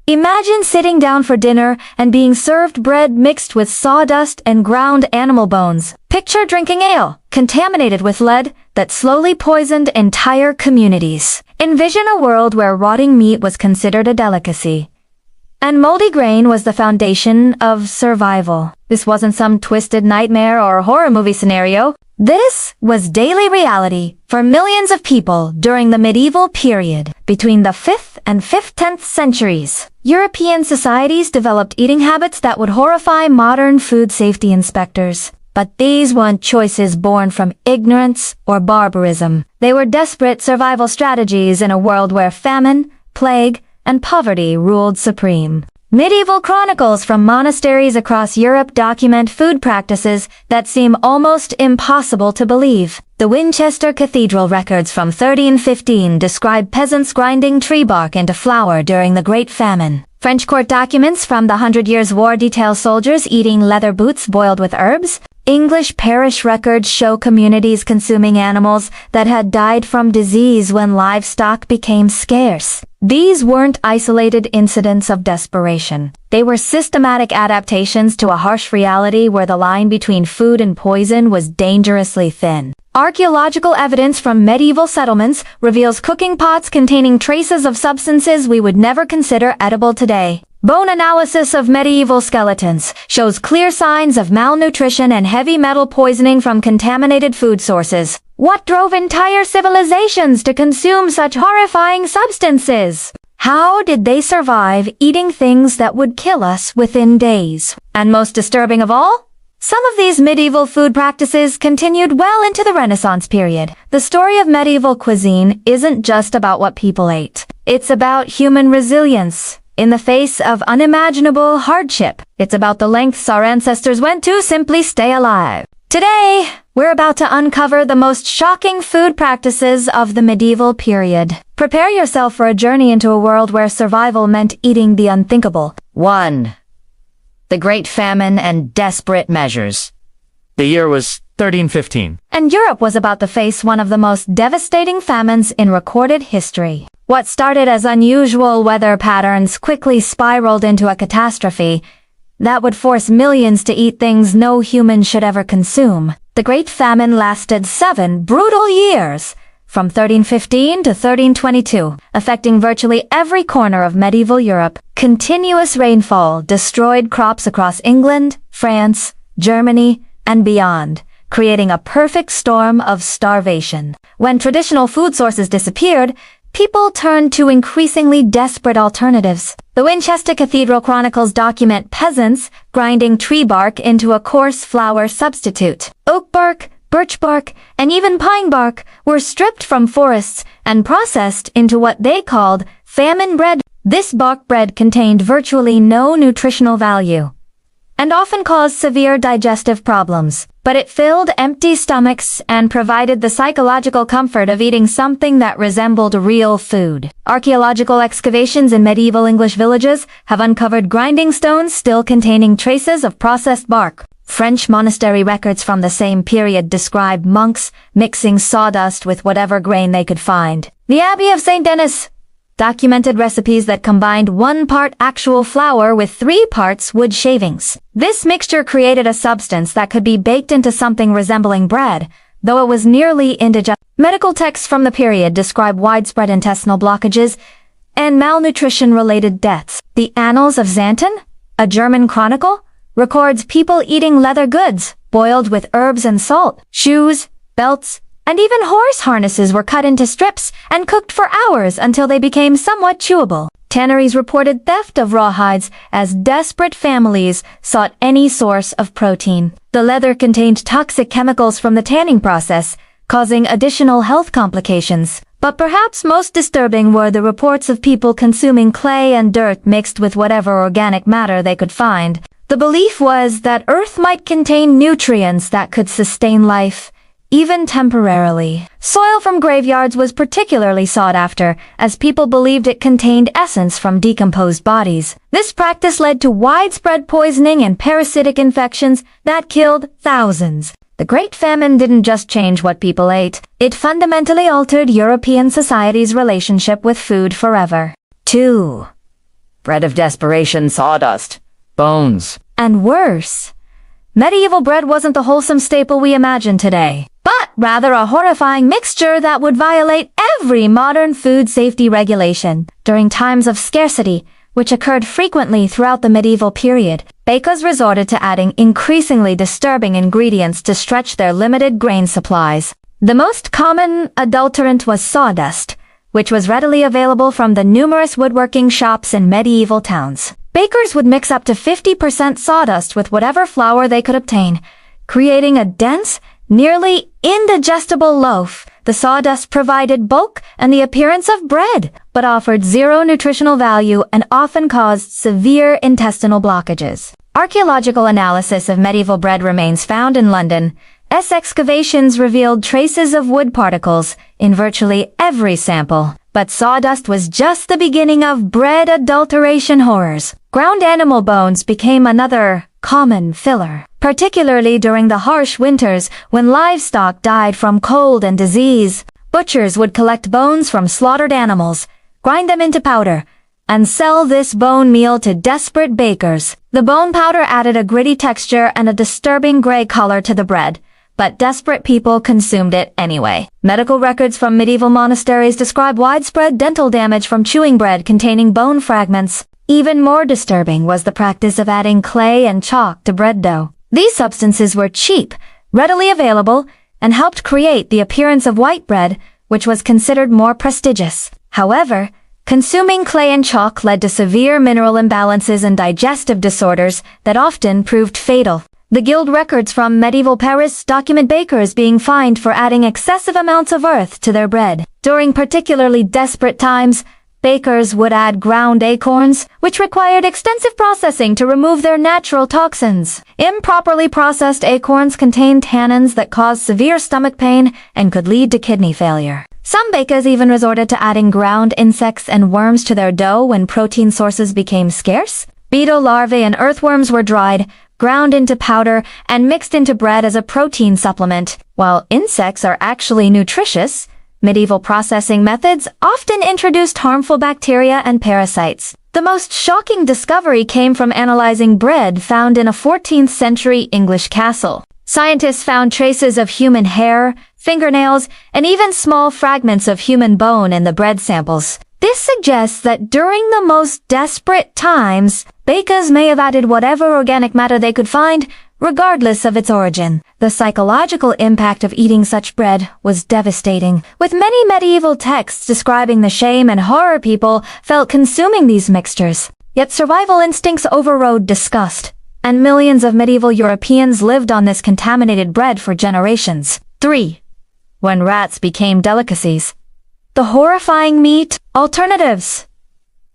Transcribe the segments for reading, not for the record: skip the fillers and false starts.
Imagine sitting down for dinner and being served bread mixed with sawdust and ground animal bones. Picture drinking ale, contaminated with lead, that slowly poisoned entire communities. Envision a world where rotting meat was considered a delicacy, and moldy grain was the foundation of survival. This wasn't some twisted nightmare or horror movie scenario. This was daily reality for millions of people during the medieval period. Between the 5th and 10th centuries, European societies developed eating habits that would horrify modern food safety inspectors. But these weren't choices born from ignorance or barbarism. They were desperate survival strategies in a world where famine, plague, and poverty ruled supreme. Medieval chronicles from monasteries across Europe document food practices that seem almost impossible to believe. The Winchester Cathedral records from 1315 describe peasants grinding tree bark into flour during the Great Famine. French court documents from the Hundred Years' War detail soldiers eating leather boots boiled with herbs. English parish records show communities consuming animals that had died from disease when livestock became scarce. These weren't isolated incidents of desperation. They were systematic adaptations to a harsh reality where the line between food and poison was dangerously thin. Archaeological evidence from medieval settlements reveals cooking pots containing traces of substances we would never consider edible today. Bone analysis of medieval skeletons shows clear signs of malnutrition and heavy metal poisoning from contaminated food sources. What drove entire civilizations to consume such horrifying substances? How did they survive eating things that would kill us within days? And most disturbing of all, some of these medieval food practices continued well into the Renaissance period. The story of medieval cuisine isn't just about what people ate. It's about human resilience in the face of unimaginable hardship. It's about the lengths our ancestors went to simply stay alive. Today, we're about to uncover the most shocking food practices of the medieval period. Prepare yourself for a journey into a world where survival meant eating the unthinkable. 1. The Great Famine and Desperate Measures. The year was 1315. And Europe was about to face one of the most devastating famines in recorded history. What started as unusual weather patterns quickly spiraled into a catastrophe that would force millions to eat things no human should ever consume. The Great Famine lasted 7 brutal years, from 1315 to 1322, affecting virtually every corner of medieval Europe. Continuous rainfall destroyed crops across England, France, Germany, and beyond, creating a perfect storm of starvation. When traditional food sources disappeared, people turned to increasingly desperate alternatives. The Winchester Cathedral chronicles document peasants grinding tree bark into a coarse flour substitute. Oak bark, birch bark, and even pine bark were stripped from forests and processed into what they called famine bread. This bark bread contained virtually no nutritional value and often caused severe digestive problems, but it filled empty stomachs and provided the psychological comfort of eating something that resembled real food. Archaeological excavations in medieval English villages have uncovered grinding stones still containing traces of processed bark. French monastery records from the same period describe monks mixing sawdust with whatever grain they could find. The Abbey of St. Denis documented recipes that combined 1 part actual flour with 3 parts wood shavings. This mixture created a substance that could be baked into something resembling bread, though it was nearly indigestible. Medical texts from the period describe widespread intestinal blockages and malnutrition-related deaths. The Annals of Xanten, a German chronicle, records people eating leather goods, boiled with herbs and salt. Shoes, belts, and even horse harnesses were cut into strips and cooked for hours until they became somewhat chewable. Tanneries reported theft of rawhides as desperate families sought any source of protein. The leather contained toxic chemicals from the tanning process, causing additional health complications. But perhaps most disturbing were the reports of people consuming clay and dirt mixed with whatever organic matter they could find. The belief was that Earth might contain nutrients that could sustain life, even temporarily. Soil from graveyards was particularly sought after, as people believed it contained essence from decomposed bodies. This practice led to widespread poisoning and parasitic infections that killed thousands. The Great Famine didn't just change what people ate, it fundamentally altered European society's relationship with food forever. 2. bread of desperation, sawdust, bones. And worse, medieval bread wasn't the wholesome staple we imagine today, but rather a horrifying mixture that would violate every modern food safety regulation. During times of scarcity, which occurred frequently throughout the medieval period, bakers resorted to adding increasingly disturbing ingredients to stretch their limited grain supplies. The most common adulterant was sawdust, which was readily available from the numerous woodworking shops in medieval towns. Bakers would mix up to 50% sawdust with whatever flour they could obtain, creating a dense, nearly indigestible loaf. The sawdust provided bulk and the appearance of bread, but offered zero nutritional value and often caused severe intestinal blockages. Archaeological analysis of medieval bread remains found in London. Excavations revealed traces of wood particles in virtually every sample. But sawdust was just the beginning of bread adulteration horrors. Ground animal bones became another common filler, particularly during the harsh winters when livestock died from cold and disease. Butchers would collect bones from slaughtered animals, grind them into powder, and sell this bone meal to desperate bakers. The bone powder added a gritty texture and a disturbing gray color to the bread, but desperate people consumed it anyway. Medical records from medieval monasteries describe widespread dental damage from chewing bread containing bone fragments. Even more disturbing was the practice of adding clay and chalk to bread dough. These substances were cheap, readily available, and helped create the appearance of white bread, which was considered more prestigious. However, consuming clay and chalk led to severe mineral imbalances and digestive disorders that often proved fatal. The guild records from medieval Paris document bakers being fined for adding excessive amounts of earth to their bread. During particularly desperate times, bakers would add ground acorns, which required extensive processing to remove their natural toxins. Improperly processed acorns contained tannins that caused severe stomach pain and could lead to kidney failure. Some bakers even resorted to adding ground insects and worms to their dough when protein sources became scarce. Beetle larvae and earthworms were dried, ground into powder, and mixed into bread as a protein supplement. While insects are actually nutritious, medieval processing methods often introduced harmful bacteria and parasites. The most shocking discovery came from analyzing bread found in a 14th century English castle. Scientists found traces of human hair, fingernails, and even small fragments of human bone in the bread samples. This suggests that during the most desperate times, bakers may have added whatever organic matter they could find, regardless of its origin. The psychological impact of eating such bread was devastating, with many medieval texts describing the shame and horror people felt consuming these mixtures. Yet survival instincts overrode disgust, and millions of medieval Europeans lived on this contaminated bread for generations. 3. When rats became delicacies. The horrifying meat alternatives.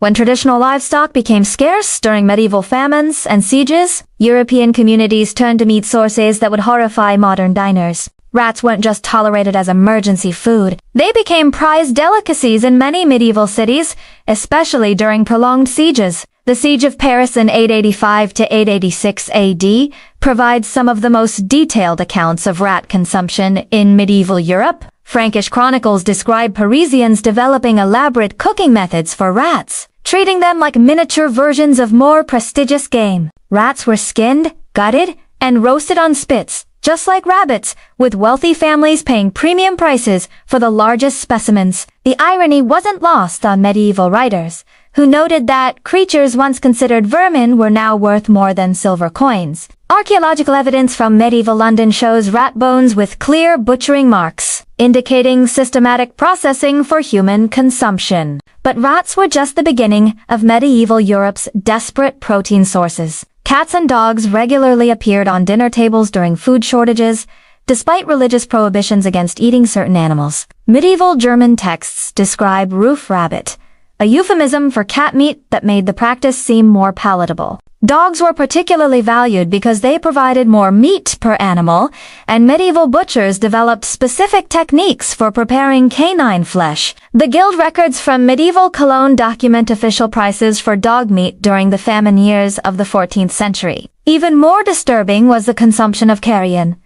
When traditional livestock became scarce during medieval famines and sieges, European communities turned to meat sources that would horrify modern diners. Rats weren't just tolerated as emergency food. They became prized delicacies in many medieval cities, especially during prolonged sieges. The Siege of Paris in 885 to 886 AD provides some of the most detailed accounts of rat consumption in medieval Europe. Frankish chronicles describe Parisians developing elaborate cooking methods for rats, treating them like miniature versions of more prestigious game. Rats were skinned, gutted, and roasted on spits, just like rabbits, with wealthy families paying premium prices for the largest specimens. The irony wasn't lost on medieval writers, who noted that creatures once considered vermin were now worth more than silver coins. Archaeological evidence from medieval London shows rat bones with clear butchering marks, indicating systematic processing for human consumption. But rats were just the beginning of medieval Europe's desperate protein sources. Cats and dogs regularly appeared on dinner tables during food shortages, despite religious prohibitions against eating certain animals. Medieval German texts describe roof rabbit, a euphemism for cat meat that made the practice seem more palatable. Dogs were particularly valued because they provided more meat per animal, and medieval butchers developed specific techniques for preparing canine flesh. The guild records from medieval Cologne document official prices for dog meat during the famine years of the 14th century. Even more disturbing was the consumption of carrion,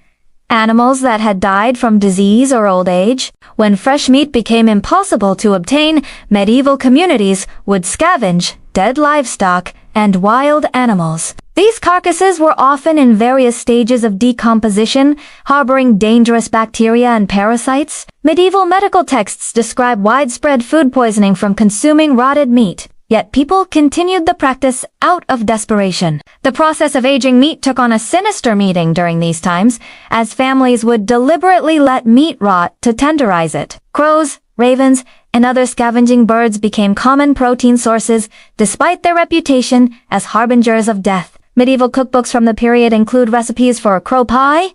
animals that had died from disease or old age. When fresh meat became impossible to obtain, medieval communities would scavenge dead livestock and wild animals. These carcasses were often in various stages of decomposition, harboring dangerous bacteria and parasites. Medieval medical texts describe widespread food poisoning from consuming rotted meat. Yet people continued the practice out of desperation. The process of aging meat took on a sinister meaning during these times, as families would deliberately let meat rot to tenderize it. Crows, ravens, and other scavenging birds became common protein sources, despite their reputation as harbingers of death. Medieval cookbooks from the period include recipes for crow pie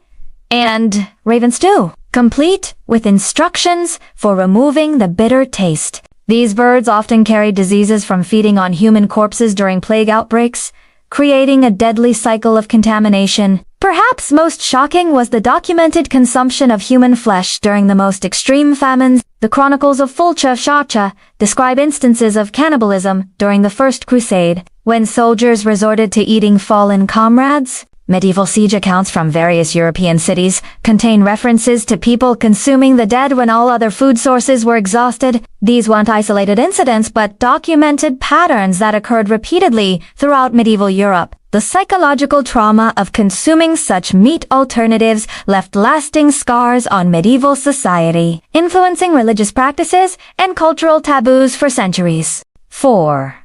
and raven stew, complete with instructions for removing the bitter taste. These birds often carried diseases from feeding on human corpses during plague outbreaks, creating a deadly cycle of contamination. Perhaps most shocking was the documented consumption of human flesh during the most extreme famines. The Chronicles of Fulcha describe instances of cannibalism during the First Crusade, when soldiers resorted to eating fallen comrades. Medieval siege accounts from various European cities contain references to people consuming the dead when all other food sources were exhausted. These weren't isolated incidents, but documented patterns that occurred repeatedly throughout medieval Europe. The psychological trauma of consuming such meat alternatives left lasting scars on medieval society, influencing religious practices and cultural taboos for centuries. 4.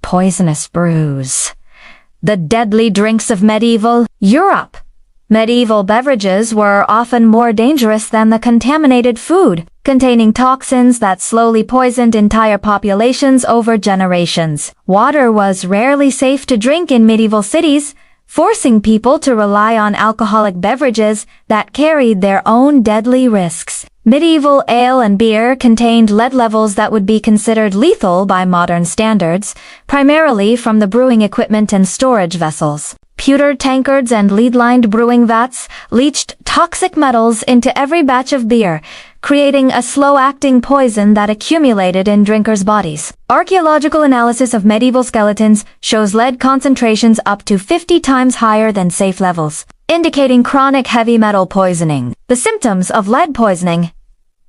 Poisonous brews. The deadly drinks of medieval Europe. Medieval beverages were often more dangerous than the contaminated food, containing toxins that slowly poisoned entire populations over generations. Water was rarely safe to drink in medieval cities, forcing people to rely on alcoholic beverages that carried their own deadly risks. Medieval ale and beer contained lead levels that would be considered lethal by modern standards, primarily from the brewing equipment and storage vessels. Pewter tankards and lead-lined brewing vats leached toxic metals into every batch of beer, creating a slow-acting poison that accumulated in drinkers' bodies. Archaeological analysis of medieval skeletons shows lead concentrations up to 50 times higher than safe levels, indicating chronic heavy metal poisoning. The symptoms of lead poisoning,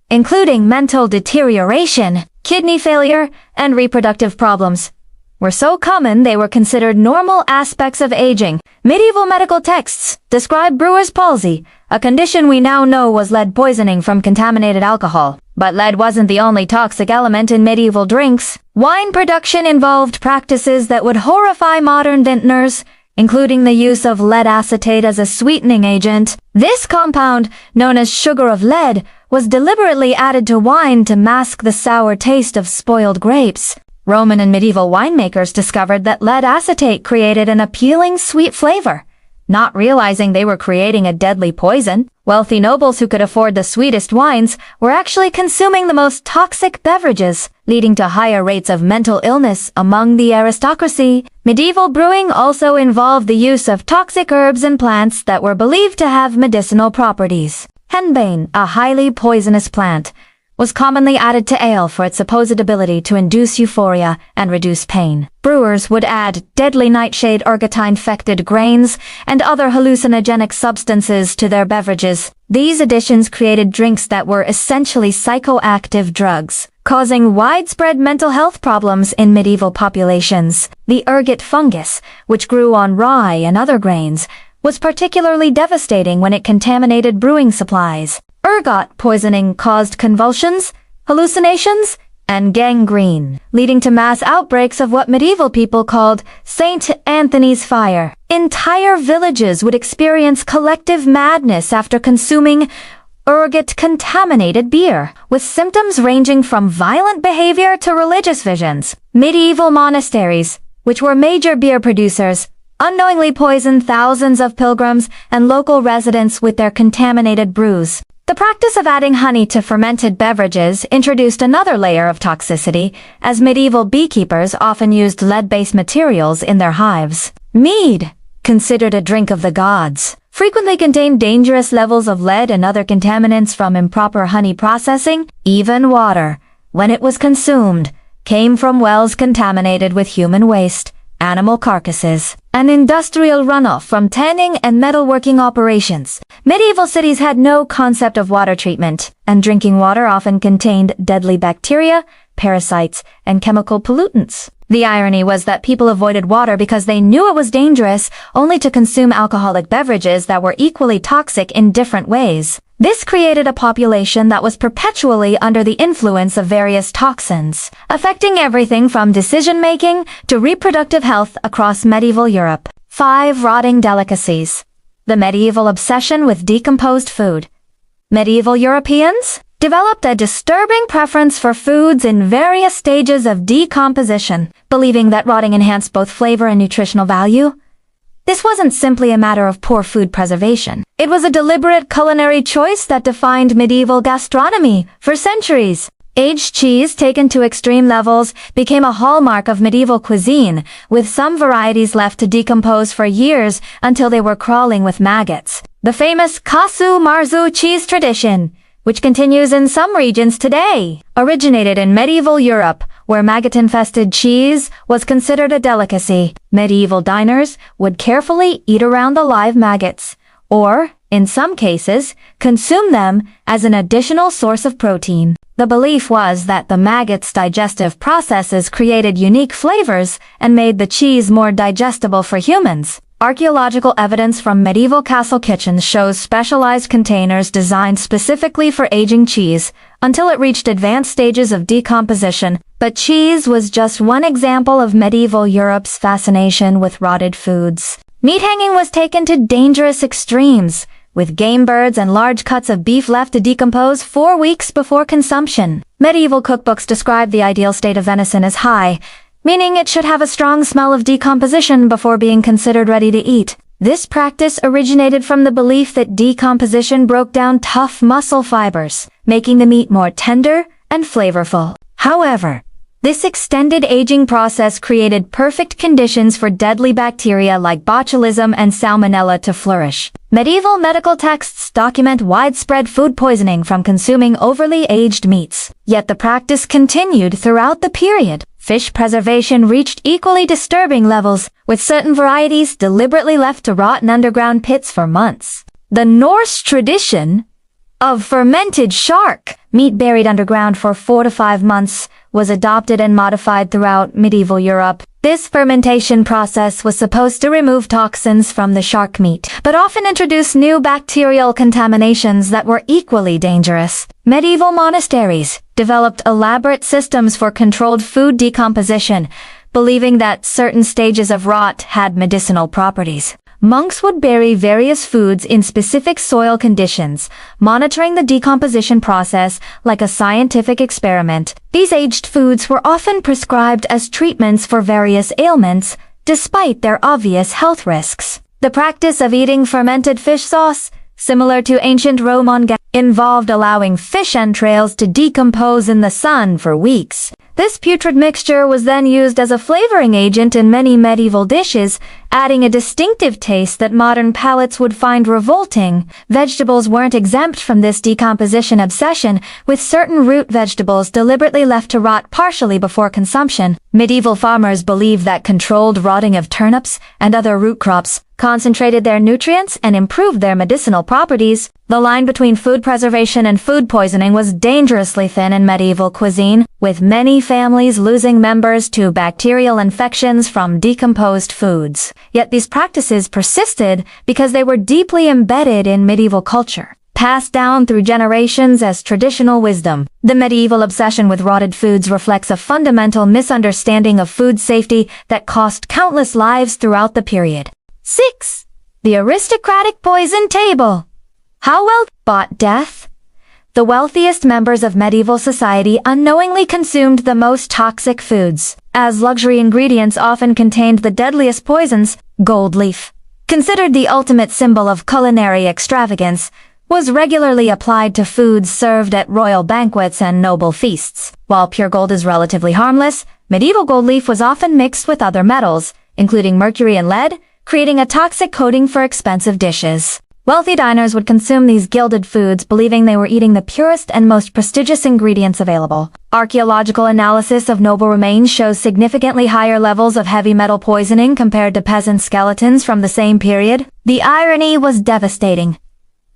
including mental deterioration, kidney failure, and reproductive problems, were so common they were considered normal aspects of aging. Medieval medical texts describe brewer's palsy, a condition we now know was lead poisoning from contaminated alcohol. But lead wasn't the only toxic element in medieval drinks. Wine production involved practices that would horrify modern vintners, including the use of lead acetate as a sweetening agent. This compound, known as sugar of lead, was deliberately added to wine to mask the sour taste of spoiled grapes. Roman and medieval winemakers discovered that lead acetate created an appealing sweet flavor, not realizing they were creating a deadly poison. Wealthy nobles who could afford the sweetest wines were actually consuming the most toxic beverages, leading to higher rates of mental illness among the aristocracy. Medieval brewing also involved the use of toxic herbs and plants that were believed to have medicinal properties. Henbane, a highly poisonous plant, was commonly added to ale for its supposed ability to induce euphoria and reduce pain. Brewers would add deadly nightshade ergotine-fected grains and other hallucinogenic substances to their beverages. These additions created drinks that were essentially psychoactive drugs, causing widespread mental health problems in medieval populations. The ergot fungus, which grew on rye and other grains, was particularly devastating when it contaminated brewing supplies. Ergot poisoning caused convulsions, hallucinations, and gangrene, leading to mass outbreaks of what medieval people called St. Anthony's fire. Entire villages would experience collective madness after consuming ergot-contaminated beer, with symptoms ranging from violent behavior to religious visions. Medieval monasteries, which were major beer producers, unknowingly poisoned thousands of pilgrims and local residents with their contaminated brews. The practice of adding honey to fermented beverages introduced another layer of toxicity, as medieval beekeepers often used lead-based materials in their hives. Mead, considered a drink of the gods, frequently contained dangerous levels of lead and other contaminants from improper honey processing. Even water, when it was consumed, came from wells contaminated with human waste, animal carcasses, and industrial runoff from tanning and metalworking operations. Medieval cities had no concept of water treatment, and drinking water often contained deadly bacteria, parasites, and chemical pollutants. The irony was that people avoided water because they knew it was dangerous, only to consume alcoholic beverages that were equally toxic in different ways. This created a population that was perpetually under the influence of various toxins, affecting everything from decision-making to reproductive health across medieval Europe. 5 rotting delicacies. The medieval obsession with decomposed food. Medieval Europeans developed a disturbing preference for foods in various stages of decomposition, believing that rotting enhanced both flavor and nutritional value. This wasn't simply a matter of poor food preservation. It was a deliberate culinary choice that defined medieval gastronomy for centuries. Aged cheese, taken to extreme levels, became a hallmark of medieval cuisine, with some varieties left to decompose for years until they were crawling with maggots. The famous Kasu Marzu cheese tradition, which continues in some regions today, originated in medieval Europe, where maggot-infested cheese was considered a delicacy. Medieval diners would carefully eat around the live maggots, or, in some cases, consume them as an additional source of protein. The belief was that the maggots' digestive processes created unique flavors and made the cheese more digestible for humans. Archaeological evidence from medieval castle kitchens shows specialized containers designed specifically for aging cheese until it reached advanced stages of decomposition. But cheese was just one example of medieval Europe's fascination with rotted foods. Meat hanging was taken to dangerous extremes, with game birds and large cuts of beef left to decompose 4 weeks before consumption. Medieval cookbooks describe the ideal state of venison as high, meaning it should have a strong smell of decomposition before being considered ready to eat. This practice originated from the belief that decomposition broke down tough muscle fibers, making the meat more tender and flavorful. However, this extended aging process created perfect conditions for deadly bacteria like botulism and salmonella to flourish. Medieval medical texts document widespread food poisoning from consuming overly aged meats. Yet the practice continued throughout the period. Fish preservation reached equally disturbing levels, with certain varieties deliberately left to rot in underground pits for months. The Norse tradition of fermented shark meat buried underground for 4 to 5 months was adopted and modified throughout medieval Europe. This fermentation process was supposed to remove toxins from the shark meat, but often introduced new bacterial contaminations that were equally dangerous. Medieval monasteries developed elaborate systems for controlled food decomposition, believing that certain stages of rot had medicinal properties. Monks would bury various foods in specific soil conditions, monitoring the decomposition process like a scientific experiment. These aged foods were often prescribed as treatments for various ailments, despite their obvious health risks. The practice of eating fermented fish sauce, similar to ancient Roman, involved allowing fish entrails to decompose in the sun for weeks. This putrid mixture was then used as a flavoring agent in many medieval dishes, adding a distinctive taste that modern palates would find revolting. Vegetables weren't exempt from this decomposition obsession, with certain root vegetables deliberately left to rot partially before consumption. Medieval farmers believed that controlled rotting of turnips and other root crops concentrated their nutrients and improved their medicinal properties. The line between food preservation and food poisoning was dangerously thin in medieval cuisine, with many families losing members to bacterial infections from decomposed foods. Yet these practices persisted because they were deeply embedded in medieval culture, passed down through generations as traditional wisdom. The medieval obsession with rotted foods reflects a fundamental misunderstanding of food safety that cost countless lives throughout the period. 6. The aristocratic poison table. How wealth bought death? The wealthiest members of medieval society unknowingly consumed the most toxic foods, as luxury ingredients often contained the deadliest poisons. Gold leaf, considered the ultimate symbol of culinary extravagance, was regularly applied to foods served at royal banquets and noble feasts. While pure gold is relatively harmless, medieval gold leaf was often mixed with other metals, including mercury and lead, creating a toxic coating for expensive dishes. Wealthy diners would consume these gilded foods believing they were eating the purest and most prestigious ingredients available. Archaeological analysis of noble remains shows significantly higher levels of heavy metal poisoning compared to peasant skeletons from the same period. The irony was devastating.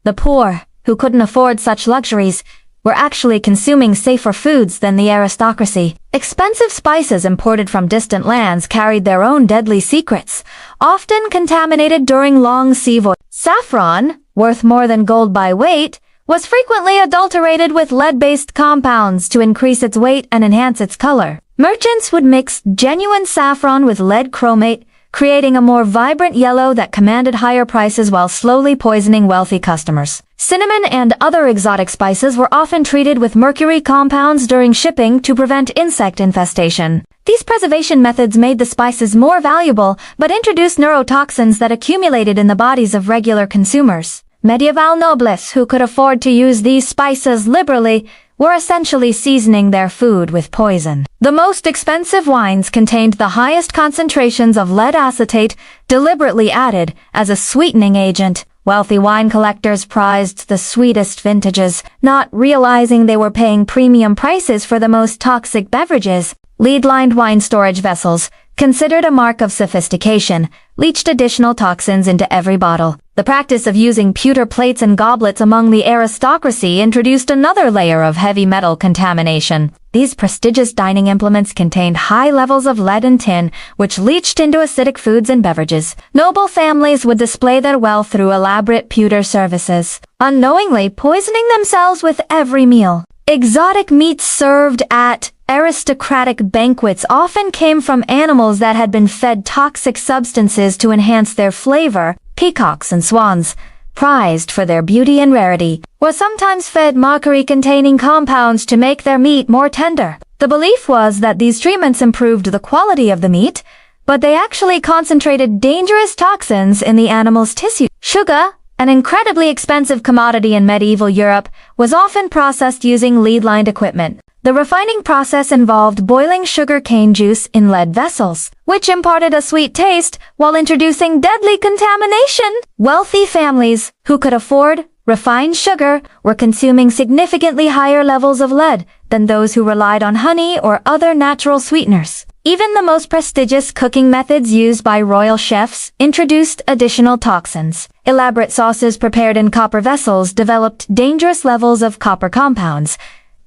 The poor, who couldn't afford such luxuries, were actually consuming safer foods than the aristocracy. Expensive spices imported from distant lands carried their own deadly secrets, often contaminated during long sea voyages. Saffron, worth more than gold by weight, was frequently adulterated with lead-based compounds to increase its weight and enhance its color. Merchants would mix genuine saffron with lead chromate, creating a more vibrant yellow that commanded higher prices while slowly poisoning wealthy customers. Cinnamon and other exotic spices were often treated with mercury compounds during shipping to prevent insect infestation. These preservation methods made the spices more valuable, but introduced neurotoxins that accumulated in the bodies of regular consumers. Medieval nobles who could afford to use these spices liberally were essentially seasoning their food with poison. The most expensive wines contained the highest concentrations of lead acetate, deliberately added as a sweetening agent. Wealthy wine collectors prized the sweetest vintages, not realizing they were paying premium prices for the most toxic beverages. Lead-lined wine storage vessels, considered a mark of sophistication, leached additional toxins into every bottle. The practice of using pewter plates and goblets among the aristocracy introduced another layer of heavy metal contamination. These prestigious dining implements contained high levels of lead and tin, which leached into acidic foods and beverages. Noble families would display their wealth through elaborate pewter services, unknowingly poisoning themselves with every meal. Exotic meats served at aristocratic banquets often came from animals that had been fed toxic substances to enhance their flavor. Peacocks and swans, prized for their beauty and rarity, were sometimes fed mercury-containing compounds to make their meat more tender. The belief was that these treatments improved the quality of the meat, but they actually concentrated dangerous toxins in the animal's tissue. Sugar, an incredibly expensive commodity in medieval Europe, was often processed using lead-lined equipment. The refining process involved boiling sugar cane juice in lead vessels, which imparted a sweet taste while introducing deadly contamination. Wealthy families who could afford refined sugar were consuming significantly higher levels of lead than those who relied on honey or other natural sweeteners. Even the most prestigious cooking methods used by royal chefs introduced additional toxins. Elaborate sauces prepared in copper vessels developed dangerous levels of copper compounds,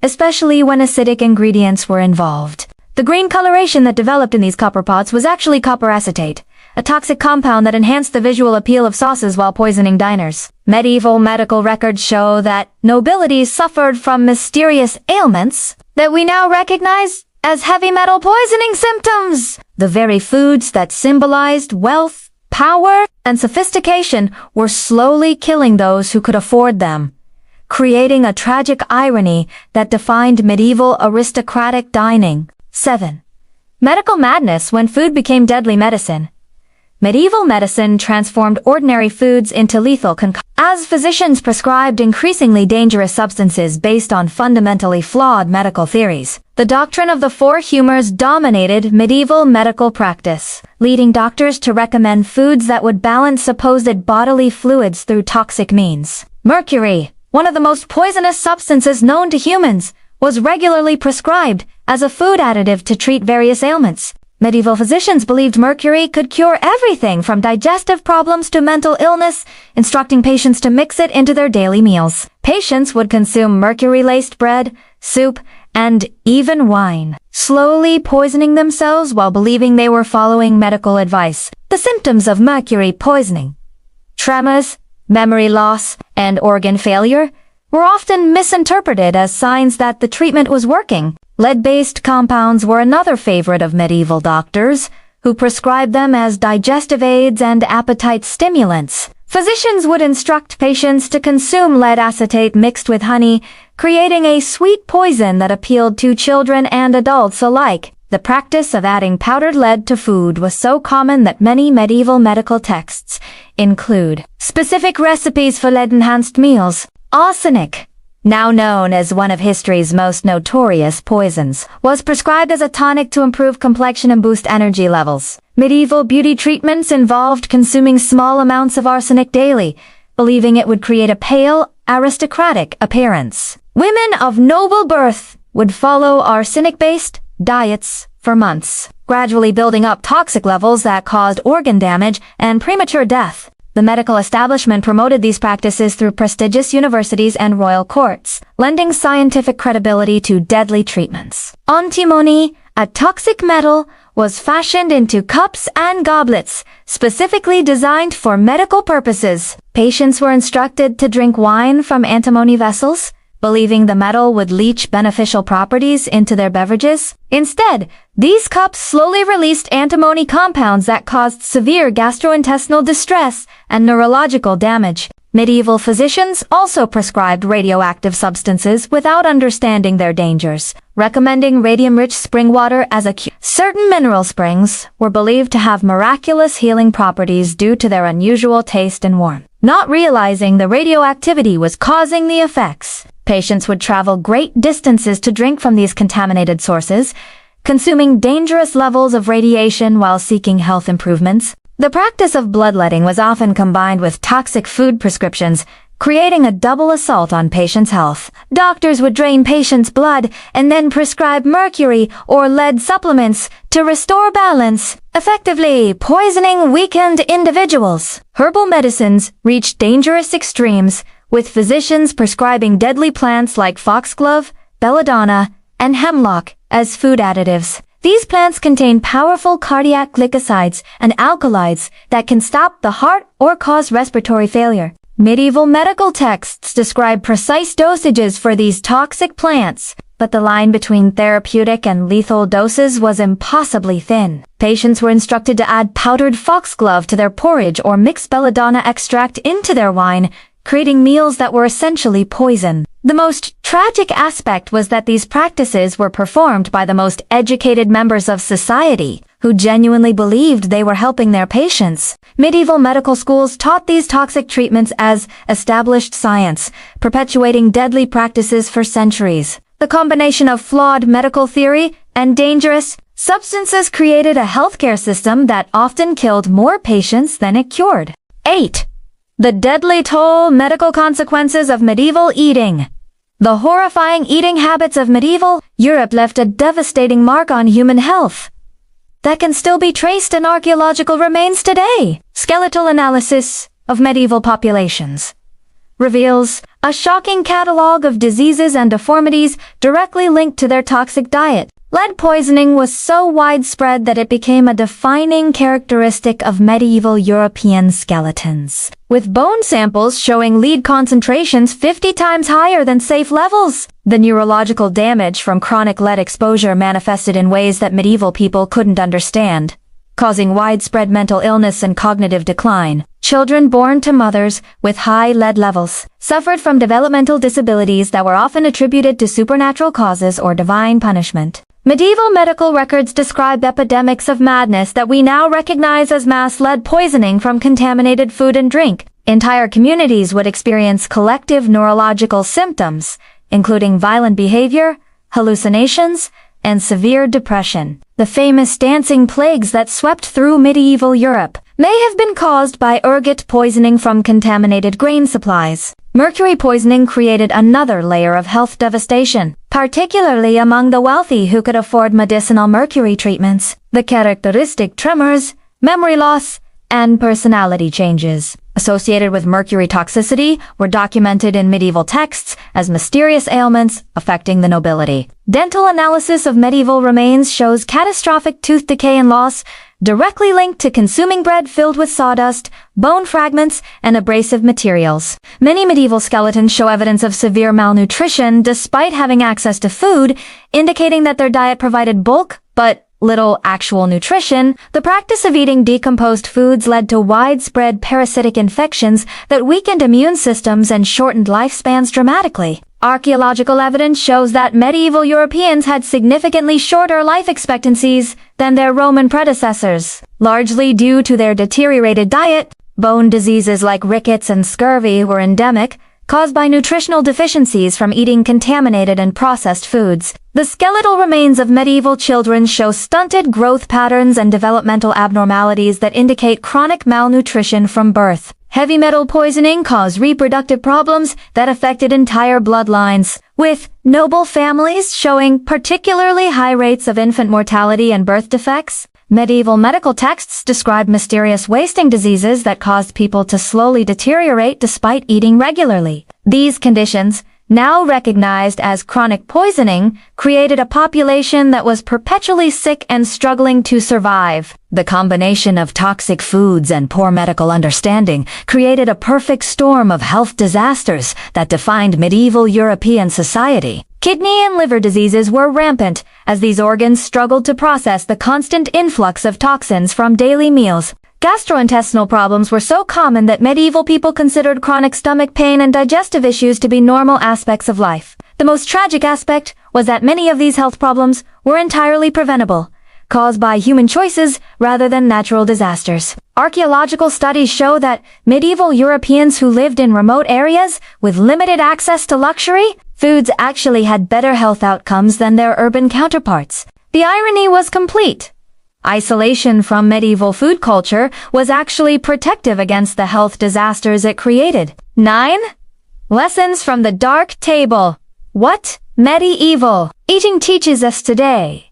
especially when acidic ingredients were involved. The green coloration that developed in these copper pots was actually copper acetate, a toxic compound that enhanced the visual appeal of sauces while poisoning diners. Medieval medical records show that nobility suffered from mysterious ailments that we now recognize as heavy metal poisoning symptoms. The very foods that symbolized wealth, power, and sophistication were slowly killing those who could afford them, creating a tragic irony that defined medieval aristocratic dining. 7. Medical madness when food became deadly medicine. Medieval medicine transformed ordinary foods into lethal concoctions. As physicians prescribed increasingly dangerous substances based on fundamentally flawed medical theories, the doctrine of the four humors dominated medieval medical practice, leading doctors to recommend foods that would balance supposed bodily fluids through toxic means. Mercury, one of the most poisonous substances known to humans, was regularly prescribed as a food additive to treat various ailments. Medieval physicians believed mercury could cure everything from digestive problems to mental illness, instructing patients to mix it into their daily meals. Patients would consume mercury-laced bread, soup, and even wine, slowly poisoning themselves while believing they were following medical advice. The symptoms of mercury poisoning: tremors, memory loss, and organ failure were often misinterpreted as signs that the treatment was working. Lead-based compounds were another favorite of medieval doctors, who prescribed them as digestive aids and appetite stimulants. Physicians would instruct patients to consume lead acetate mixed with honey, creating a sweet poison that appealed to children and adults alike. The practice of adding powdered lead to food was so common that many medieval medical texts include specific recipes for lead-enhanced meals. Arsenic, now known as one of history's most notorious poisons, was prescribed as a tonic to improve complexion and boost energy levels. Medieval beauty treatments involved consuming small amounts of arsenic daily, believing it would create a pale, aristocratic appearance. Women of noble birth would follow arsenic-based diets for months, gradually building up toxic levels that caused organ damage and premature death. The medical establishment promoted these practices through prestigious universities and royal courts, lending scientific credibility to deadly treatments. Antimony, a toxic metal, was fashioned into cups and goblets, specifically designed for medical purposes. Patients were instructed to drink wine from antimony vessels, believing the metal would leach beneficial properties into their beverages. Instead, these cups slowly released antimony compounds that caused severe gastrointestinal distress and neurological damage. Medieval physicians also prescribed radioactive substances without understanding their dangers, recommending radium-rich spring water as a cure. Certain mineral springs were believed to have miraculous healing properties due to their unusual taste and warmth. Not realizing the radioactivity was causing the effects, patients would travel great distances to drink from these contaminated sources, consuming dangerous levels of radiation while seeking health improvements. The practice of bloodletting was often combined with toxic food prescriptions, creating a double assault on patients' health. Doctors would drain patients' blood and then prescribe mercury or lead supplements to restore balance, effectively poisoning weakened individuals. Herbal medicines reached dangerous extremes, with physicians prescribing deadly plants like foxglove, belladonna, and hemlock as food additives. These plants contain powerful cardiac glycosides and alkaloids that can stop the heart or cause respiratory failure. Medieval medical texts describe precise dosages for these toxic plants, but the line between therapeutic and lethal doses was impossibly thin. Patients were instructed to add powdered foxglove to their porridge or mix belladonna extract into their wine, creating meals that were essentially poison. The most tragic aspect was that these practices were performed by the most educated members of society, who genuinely believed they were helping their patients. Medieval medical schools taught these toxic treatments as established science, perpetuating deadly practices for centuries. The combination of flawed medical theory and dangerous substances created a healthcare system that often killed more patients than it cured. 8. The deadly toll medical consequences of medieval eating. The horrifying eating habits of medieval Europe left a devastating mark on human health that can still be traced in archaeological remains today. Skeletal analysis of medieval populations reveals a shocking catalog of diseases and deformities directly linked to their toxic diet. Lead poisoning was so widespread that it became a defining characteristic of medieval European skeletons, with bone samples showing lead concentrations 50 times higher than safe levels. The neurological damage from chronic lead exposure manifested in ways that medieval people couldn't understand, causing widespread mental illness and cognitive decline. Children born to mothers with high lead levels suffered from developmental disabilities that were often attributed to supernatural causes or divine punishment. Medieval medical records describe epidemics of madness that we now recognize as mass lead poisoning from contaminated food and drink. Entire communities would experience collective neurological symptoms, including violent behavior, hallucinations, and severe depression. The famous dancing plagues that swept through medieval Europe may have been caused by ergot poisoning from contaminated grain supplies. Mercury poisoning created another layer of health devastation, particularly among the wealthy who could afford medicinal mercury treatments. The characteristic tremors, memory loss, and personality changes associated with mercury toxicity were documented in medieval texts as mysterious ailments affecting the nobility. Dental analysis of medieval remains shows catastrophic tooth decay and loss, directly linked to consuming bread filled with sawdust, bone fragments, and abrasive materials. Many medieval skeletons show evidence of severe malnutrition despite having access to food, indicating that their diet provided bulk, but little actual nutrition. The practice of eating decomposed foods led to widespread parasitic infections that weakened immune systems and shortened lifespans dramatically. Archaeological evidence shows that medieval Europeans had significantly shorter life expectancies than their Roman predecessors, largely due to their deteriorated diet. Bone diseases like rickets and scurvy were endemic, caused by nutritional deficiencies from eating contaminated and processed foods. The skeletal remains of medieval children show stunted growth patterns and developmental abnormalities that indicate chronic malnutrition from birth. Heavy metal poisoning caused reproductive problems that affected entire bloodlines, with noble families showing particularly high rates of infant mortality and birth defects. Medieval medical texts described mysterious wasting diseases that caused people to slowly deteriorate despite eating regularly. These conditions, now recognized as chronic poisoning, created a population that was perpetually sick and struggling to survive. The combination of toxic foods and poor medical understanding created a perfect storm of health disasters that defined medieval European society. Kidney and liver diseases were rampant as these organs struggled to process the constant influx of toxins from daily meals. Gastrointestinal problems were so common that medieval people considered chronic stomach pain and digestive issues to be normal aspects of life. The most tragic aspect was that many of these health problems were entirely preventable, caused by human choices rather than natural disasters. Archaeological studies show that medieval Europeans who lived in remote areas with limited access to luxury foods actually had better health outcomes than their urban counterparts. The irony was complete. Isolation from medieval food culture was actually protective against the health disasters it created. 9. Lessons from the Dark Table. What? Medieval eating teaches us today.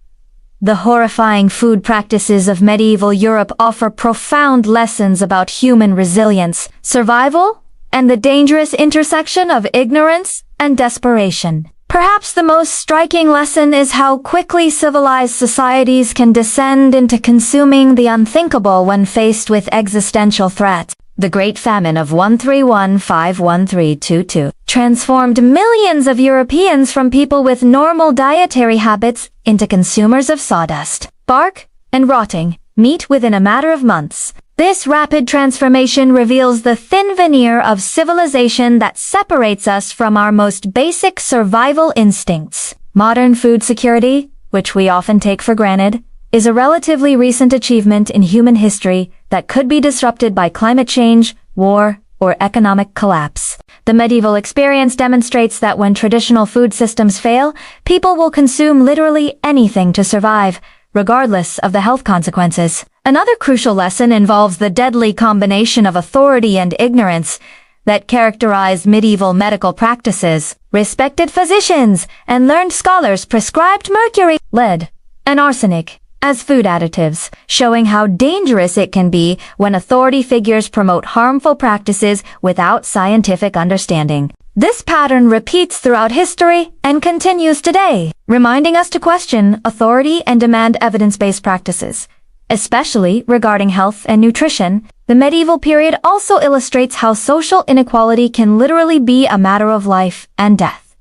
The horrifying food practices of medieval Europe offer profound lessons about human resilience, survival, and the dangerous intersection of ignorance and desperation. Perhaps the most striking lesson is how quickly civilized societies can descend into consuming the unthinkable when faced with existential threats. The Great Famine of 131-51322 transformed millions of Europeans from people with normal dietary habits into consumers of sawdust, bark, and rotting meat within a matter of months. This rapid transformation reveals the thin veneer of civilization that separates us from our most basic survival instincts. Modern food security, which we often take for granted, is a relatively recent achievement in human history that could be disrupted by climate change, war, or economic collapse. The medieval experience demonstrates that when traditional food systems fail, people will consume literally anything to survive, regardless of the health consequences. Another crucial lesson involves the deadly combination of authority and ignorance that characterized medieval medical practices. Respected physicians and learned scholars prescribed mercury, lead, and arsenic as food additives, showing how dangerous it can be when authority figures promote harmful practices without scientific understanding. This pattern repeats throughout history and continues today, reminding us to question authority and demand evidence-based practices. Especially regarding health and nutrition, the medieval period also illustrates how social inequality can literally be a matter of life and death.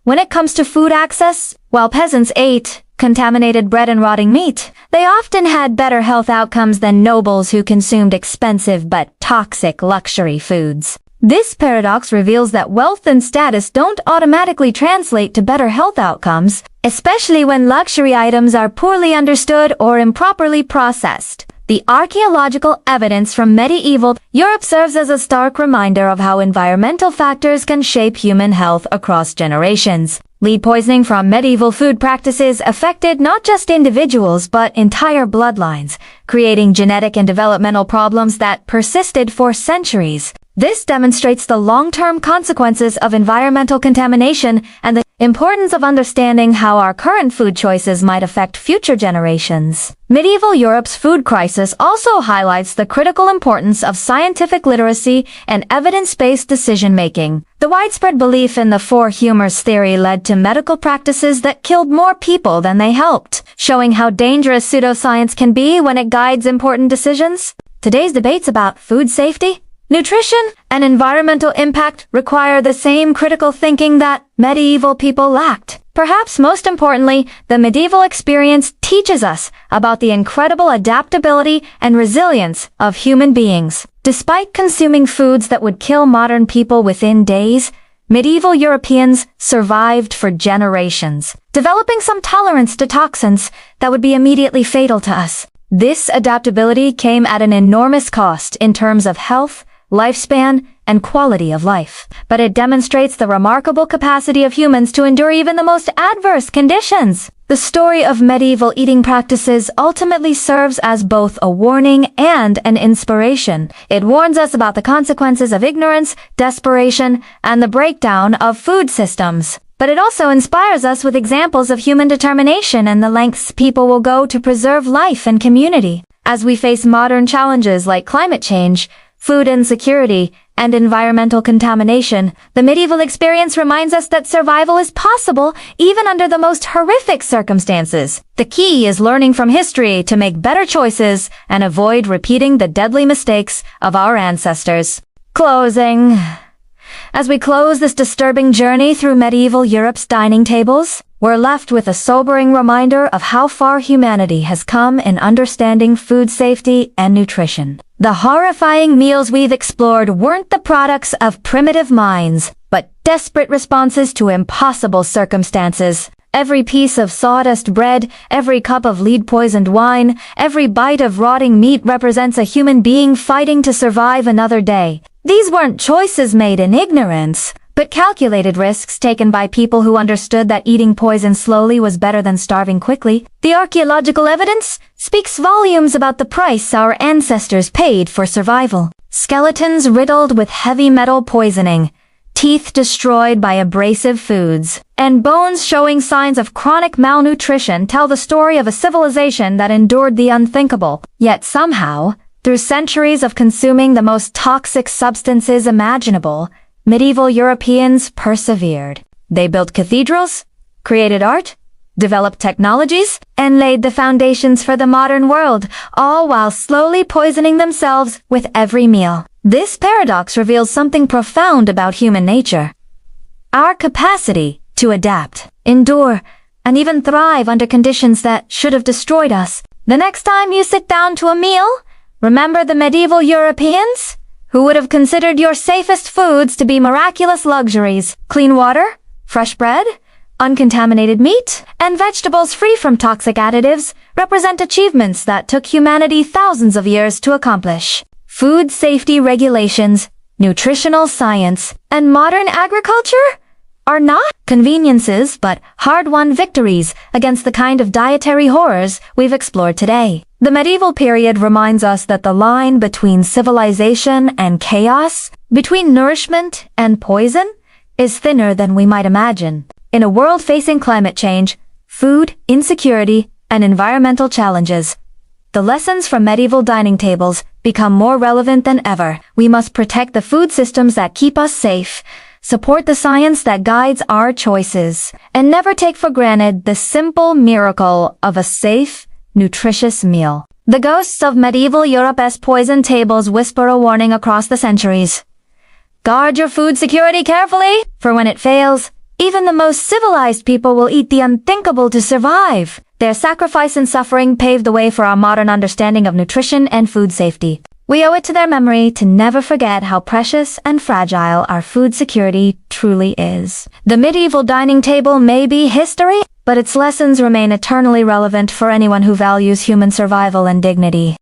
When it comes to food access, while peasants ate contaminated bread and rotting meat, they often had better health outcomes than nobles who consumed expensive but toxic luxury foods. This paradox reveals that wealth and status don't automatically translate to better health outcomes, especially when luxury items are poorly understood or improperly processed. The archaeological evidence from medieval Europe serves as a stark reminder of how environmental factors can shape human health across generations. Lead poisoning from medieval food practices affected not just individuals but entire bloodlines, creating genetic and developmental problems that persisted for centuries. This demonstrates the long-term consequences of environmental contamination and the importance of understanding how our current food choices might affect future generations. Medieval Europe's food crisis also highlights the critical importance of scientific literacy and evidence-based decision-making. The widespread belief in the four humors theory led to medical practices that killed more people than they helped, showing how dangerous pseudoscience can be when it guides important decisions. Today's debates about food safety, nutrition, and environmental impact require the same critical thinking that medieval people lacked. Perhaps most importantly, the medieval experience teaches us about the incredible adaptability and resilience of human beings. Despite consuming foods that would kill modern people within days, medieval Europeans survived for generations, developing some tolerance to toxins that would be immediately fatal to us. This adaptability came at an enormous cost in terms of health, lifespan, and quality of life. But it demonstrates the remarkable capacity of humans to endure even the most adverse conditions. The story of medieval eating practices ultimately serves as both a warning and an inspiration. It warns us about the consequences of ignorance, desperation, and the breakdown of food systems. But it also inspires us with examples of human determination and the lengths people will go to preserve life and community. As we face modern challenges like climate change, food insecurity, and environmental contamination, the medieval experience reminds us that survival is possible even under the most horrific circumstances. The key is learning from history to make better choices and avoid repeating the deadly mistakes of our ancestors. Closing. As we close this disturbing journey through medieval Europe's dining tables, we're left with a sobering reminder of how far humanity has come in understanding food safety and nutrition. The horrifying meals we've explored weren't the products of primitive minds, but desperate responses to impossible circumstances. Every piece of sawdust bread, every cup of lead-poisoned wine, every bite of rotting meat represents a human being fighting to survive another day. These weren't choices made in ignorance, but calculated risks taken by people who understood that eating poison slowly was better than starving quickly. The archaeological evidence speaks volumes about the price our ancestors paid for survival. Skeletons riddled with heavy metal poisoning, teeth destroyed by abrasive foods, and bones showing signs of chronic malnutrition tell the story of a civilization that endured the unthinkable. Yet somehow, through centuries of consuming the most toxic substances imaginable, medieval Europeans persevered. They built cathedrals, created art, developed technologies, and laid the foundations for the modern world, all while slowly poisoning themselves with every meal. This paradox reveals something profound about human nature. Our capacity to adapt, endure, and even thrive under conditions that should have destroyed us. The next time you sit down to a meal, remember the medieval Europeans, who would have considered your safest foods to be miraculous luxuries: clean water, fresh bread, uncontaminated meat, and vegetables free from toxic additives represent achievements that took humanity thousands of years to accomplish. Food safety regulations, nutritional science, and modern agriculture are not conveniences but hard-won victories against the kind of dietary horrors we've explored today. The medieval period reminds us that the line between civilization and chaos, between nourishment and poison, is thinner than we might imagine. In a world facing climate change, food insecurity, and environmental challenges, the lessons from medieval dining tables become more relevant than ever. We must protect the food systems that keep us safe, support the science that guides our choices, and never take for granted the simple miracle of a safe, nutritious meal. The ghosts of medieval Europe's poison tables whisper a warning across the centuries. Guard your food security carefully, for when it fails, even the most civilized people will eat the unthinkable to survive. Their sacrifice and suffering paved the way for our modern understanding of nutrition and food safety. We owe it to their memory to never forget how precious and fragile our food security truly is. The medieval dining table may be history, but its lessons remain eternally relevant for anyone who values human survival and dignity.